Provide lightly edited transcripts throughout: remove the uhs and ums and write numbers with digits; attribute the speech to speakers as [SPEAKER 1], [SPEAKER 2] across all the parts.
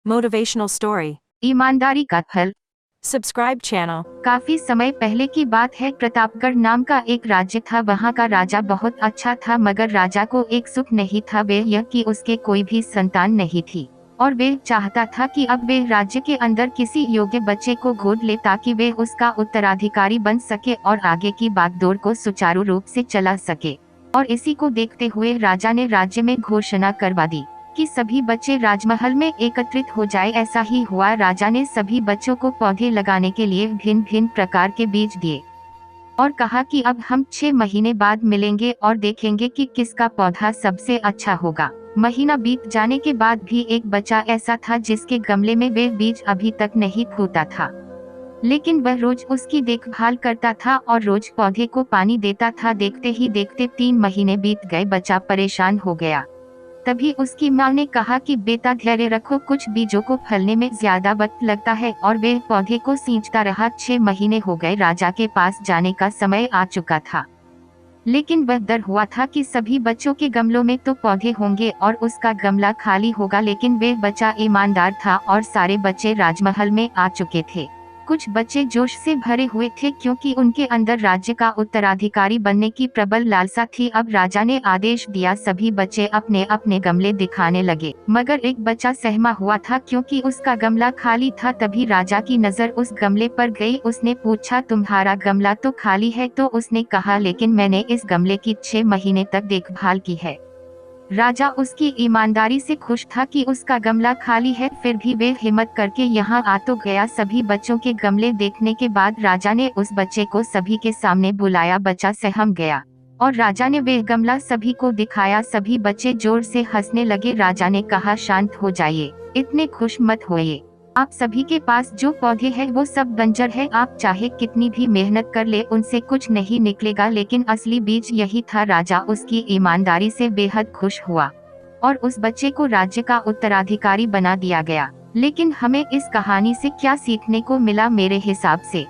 [SPEAKER 1] Motivational story.
[SPEAKER 2] ईमानदारी का फल।
[SPEAKER 1] Subscribe channel.
[SPEAKER 2] काफी समय पहले की बात है। प्रतापगढ़ नाम का एक राज्य था। वहाँ का राजा बहुत अच्छा था, मगर राजा को एक सुख नहीं था, वे यह कि उसके कोई भी संतान नहीं थी। और वे चाहता था कि अब वे राज्य के अंदर किसी योग्य बच्चे को गोद ले, ताकि वे उसका उत्तराधिकारी बन सके और आगे की बागडोर को सुचारू रूप से चला सके। और इसी को देखते हुए राजा ने राज्य में घोषणा करवा दी कि सभी बच्चे राजमहल में एकत्रित हो जाए। ऐसा ही हुआ। राजा ने सभी बच्चों को पौधे लगाने के लिए भिन्न भिन्न प्रकार के बीज दिए और कहा कि अब हम 6 महीने बाद मिलेंगे और देखेंगे कि किसका पौधा सबसे अच्छा होगा। महीना बीत जाने के बाद भी एक बच्चा ऐसा था जिसके गमले में वे बीज अभी तक नहीं फूटा था, लेकिन वह रोज उसकी देखभाल करता था और रोज पौधे को पानी देता था। देखते ही देखते 3 महीने बीत गए। बच्चा परेशान हो गया। तभी उसकी माँ ने कहा कि बेटा धैर्य रखो, कुछ बीजों को फलने में ज्यादा वक्त लगता है। और वे पौधे को सींचता रहा। 6 महीने हो गए। राजा के पास जाने का समय आ चुका था, लेकिन वह डर हुआ था कि सभी बच्चों के गमलों में तो पौधे होंगे और उसका गमला खाली होगा। लेकिन वे बच्चा ईमानदार था और सारे बच्चे राजमहल में आ चुके थे। कुछ बच्चे जोश से भरे हुए थे, क्योंकि उनके अंदर राज्य का उत्तराधिकारी बनने की प्रबल लालसा थी। अब राजा ने आदेश दिया, सभी बच्चे अपने अपने गमले दिखाने लगे। मगर एक बच्चा सहमा हुआ था, क्योंकि उसका गमला खाली था। तभी राजा की नजर उस गमले पर गई। उसने पूछा, तुम्हारा गमला तो खाली है? तो उसने कहा, लेकिन मैंने इस गमले की 6 महीने तक देखभाल की है। राजा उसकी ईमानदारी से खुश था कि उसका गमला खाली है, फिर भी वे हिम्मत करके यहाँ आ तो गया। सभी बच्चों के गमले देखने के बाद राजा ने उस बच्चे को सभी के सामने बुलाया। बच्चा सहम गया और राजा ने वह गमला सभी को दिखाया। सभी बच्चे जोर से हंसने लगे। राजा ने कहा, शांत हो जाइए, इतने खुश मत होइए। आप सभी के पास जो पौधे हैं वो सब बंजर है। आप चाहे कितनी भी मेहनत कर ले, उनसे कुछ नहीं निकलेगा। लेकिन असली बीज यही था। राजा उसकी ईमानदारी से बेहद खुश हुआ और उस बच्चे को राज्य का उत्तराधिकारी बना दिया गया। लेकिन हमें इस कहानी से क्या सीखने को मिला? मेरे हिसाब से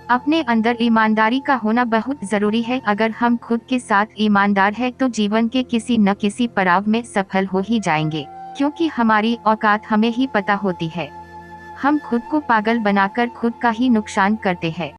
[SPEAKER 2] अपने अंदर ईमानदारी का होना बहुत जरूरी है। अगर हम खुद के साथ ईमानदार हैं तो जीवन के किसी न किसी पड़ाव में सफल हो ही जाएंगे, क्योंकि हमारी औकात हमें ही पता होती है। हम खुद को पागल बनाकर खुद का ही नुकसान करते हैं।